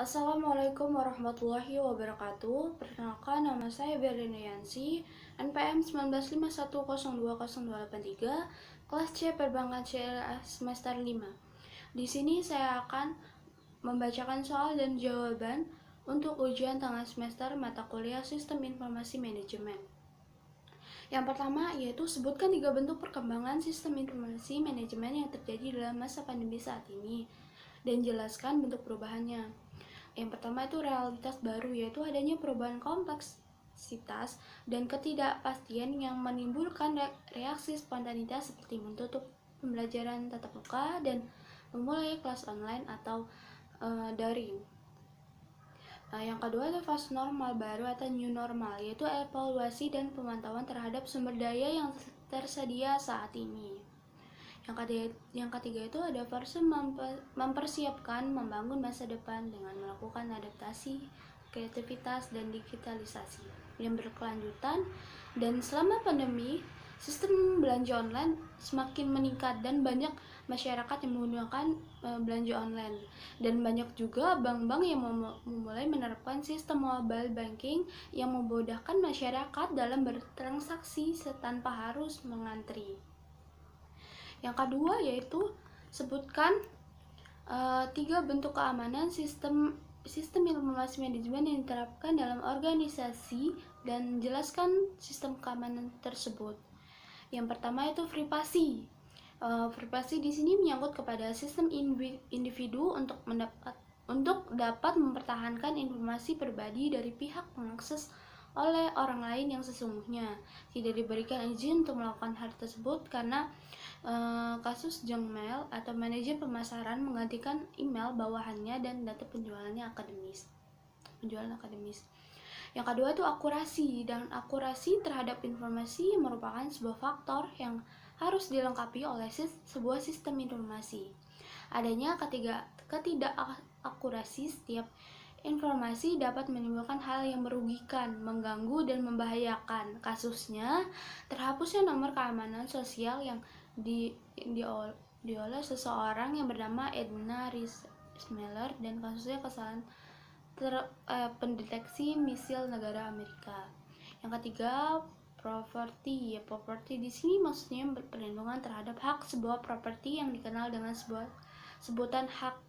Assalamualaikum warahmatullahi wabarakatuh. Perkenalkan, nama saya Berlina Yansi, NPM 1951020283, kelas C Perbankan CLS semester 5. Di sini saya akan membacakan soal dan jawaban untuk ujian tengah semester mata kuliah Sistem Informasi Manajemen. Yang pertama yaitu sebutkan 3 bentuk perkembangan sistem informasi manajemen yang terjadi dalam masa pandemi saat ini dan jelaskan bentuk perubahannya. Yang pertama itu realitas baru, yaitu adanya perubahan kompleksitas dan ketidakpastian yang menimbulkan reaksi spontanitas seperti menutup pembelajaran tatap muka dan memulai kelas online atau daring. Yang kedua itu fase normal baru atau new normal, yaitu evaluasi dan pemantauan terhadap sumber daya yang tersedia saat ini. Yang ketiga itu ada fase mempersiapkan membangun masa depan dengan melakukan adaptasi, kreativitas, dan digitalisasi yang berkelanjutan. Dan selama pandemi, sistem belanja online semakin meningkat dan banyak masyarakat yang menggunakan belanja online, dan banyak juga bank-bank yang memulai menerapkan sistem mobile banking yang memudahkan masyarakat dalam bertransaksi tanpa harus mengantri. Yang kedua yaitu sebutkan 3 bentuk keamanan sistem informasi manajemen yang diterapkan dalam organisasi dan jelaskan sistem keamanan tersebut. Yang pertama itu privasi. Privasi di sini menyangkut kepada sistem individu untuk dapat mempertahankan informasi pribadi dari pihak pengakses oleh orang lain yang sesungguhnya tidak diberikan izin untuk melakukan hal tersebut karena kasus junk mail atau manajer pemasaran menggantikan email bawahannya dan data penjualan akademis. Yang kedua itu akurasi, dan akurasi terhadap informasi merupakan sebuah faktor yang harus dilengkapi oleh sebuah sistem informasi. Adanya ketidakakurasi setiap informasi dapat menimbulkan hal yang merugikan, mengganggu, dan membahayakan. Kasusnya, terhapusnya nomor keamanan sosial yang oleh seseorang yang bernama Edna Rismailer, dan kasusnya kesalahan pendeteksi misil negara Amerika. Yang ketiga, properti. Properti di sini maksudnya perlindungan terhadap hak sebuah properti yang dikenal dengan sebuah sebutan hak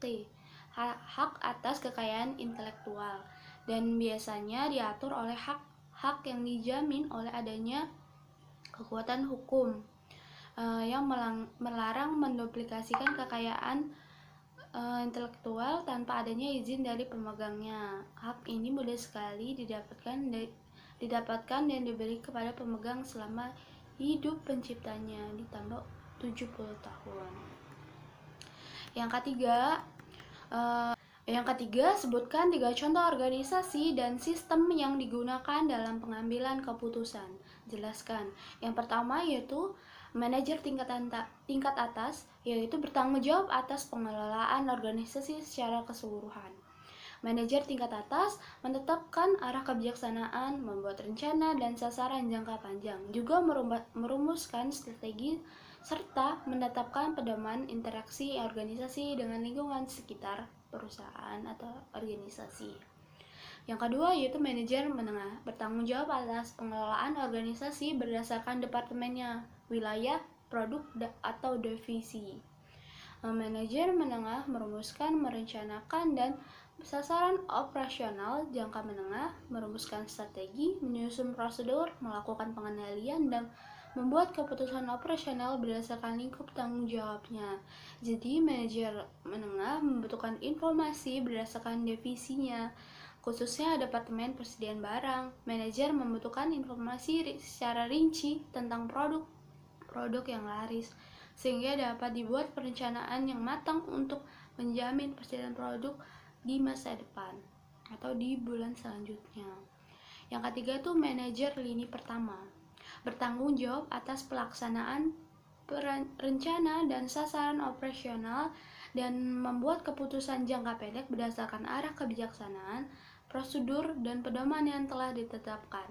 atas kekayaan intelektual, dan biasanya diatur oleh hak yang dijamin oleh adanya kekuatan hukum yang melarang menduplikasikan kekayaan intelektual tanpa adanya izin dari pemegangnya. Hak ini mudah sekali didapatkan dan diberi kepada pemegang selama hidup penciptanya ditambah 70 tahun. Yang ketiga, sebutkan 3 contoh organisasi dan sistem yang digunakan dalam pengambilan keputusan. Jelaskan. Yang pertama yaitu manajer tingkat atas, yaitu bertanggung jawab atas pengelolaan organisasi secara keseluruhan. Manajer tingkat atas menetapkan arah kebijaksanaan, membuat rencana dan sasaran jangka panjang, juga merumuskan strategi serta menetapkan pedoman interaksi organisasi dengan lingkungan sekitar perusahaan atau organisasi. Yang kedua yaitu manajer menengah, bertanggung jawab atas pengelolaan organisasi berdasarkan departemennya, wilayah, produk, atau divisi. Manajer menengah merumuskan, merencanakan, dan sasaran operasional jangka menengah, merumuskan strategi, menyusun prosedur, melakukan pengendalian, dan membuat keputusan operasional berdasarkan lingkup tanggung jawabnya. Jadi manajer menengah membutuhkan informasi berdasarkan divisinya, khususnya departemen persediaan barang. Manajer membutuhkan informasi secara rinci tentang produk yang laris, sehingga dapat dibuat perencanaan yang matang untuk menjamin persediaan produk di masa depan atau di bulan selanjutnya. Yang ketiga itu manajer lini pertama, bertanggung jawab atas pelaksanaan rencana dan sasaran operasional dan membuat keputusan jangka pendek berdasarkan arah kebijaksanaan, prosedur, dan pedoman yang telah ditetapkan,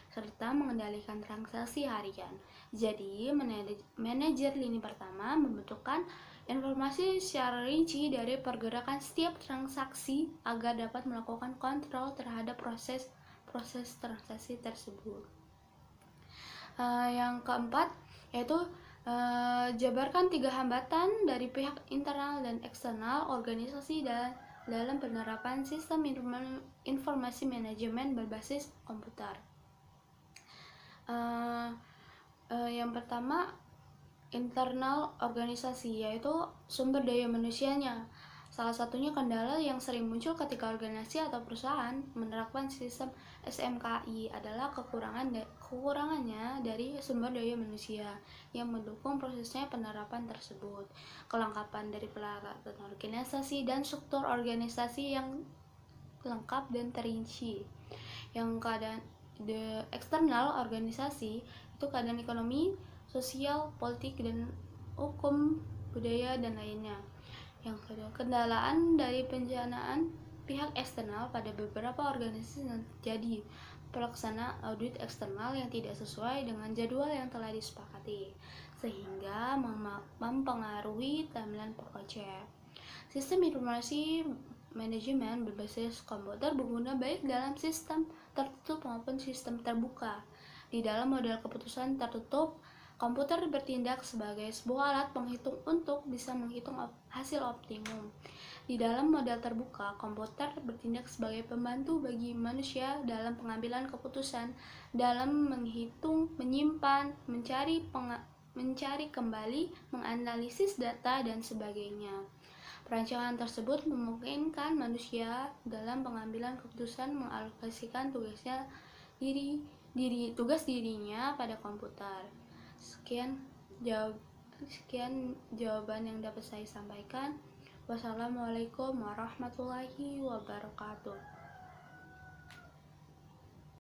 serta mengendalikan transaksi harian. Jadi, manajer lini pertama membutuhkan informasi secara rinci dari pergerakan setiap transaksi agar dapat melakukan kontrol terhadap proses transaksi tersebut. Yang keempat yaitu jabarkan 3 hambatan dari pihak internal dan eksternal organisasi dalam penerapan sistem informasi manajemen berbasis komputer. Yang pertama, internal organisasi, yaitu sumber daya manusianya. Salah satunya kendala yang sering muncul ketika organisasi atau perusahaan menerapkan sistem SMKI adalah kekurangannya dari sumber daya manusia yang mendukung prosesnya penerapan tersebut. Kelengkapan dari peralatan organisasi dan struktur organisasi yang lengkap dan terinci. Yang keadaan eksternal organisasi itu keadaan ekonomi, sosial, politik, dan hukum, budaya, dan lainnya. Yang kedua, kendala dari pendanaan pihak eksternal pada beberapa organisasi terjadi pelaksana audit eksternal yang tidak sesuai dengan jadwal yang telah disepakati, sehingga mempengaruhi timeline project. Sistem informasi manajemen berbasis komputer berguna baik dalam sistem tertutup maupun sistem terbuka. Di dalam model keputusan tertutup, komputer bertindak sebagai sebuah alat penghitung untuk bisa menghitung hasil optimum. Di dalam model terbuka, komputer bertindak sebagai pembantu bagi manusia dalam pengambilan keputusan, dalam menghitung, menyimpan, mencari kembali, menganalisis data, dan sebagainya. Perancangan tersebut memungkinkan manusia dalam pengambilan keputusan mengalokasikan tugas dirinya pada komputer. Sekian jawaban yang dapat saya sampaikan. Wassalamualaikum warahmatullahi wabarakatuh.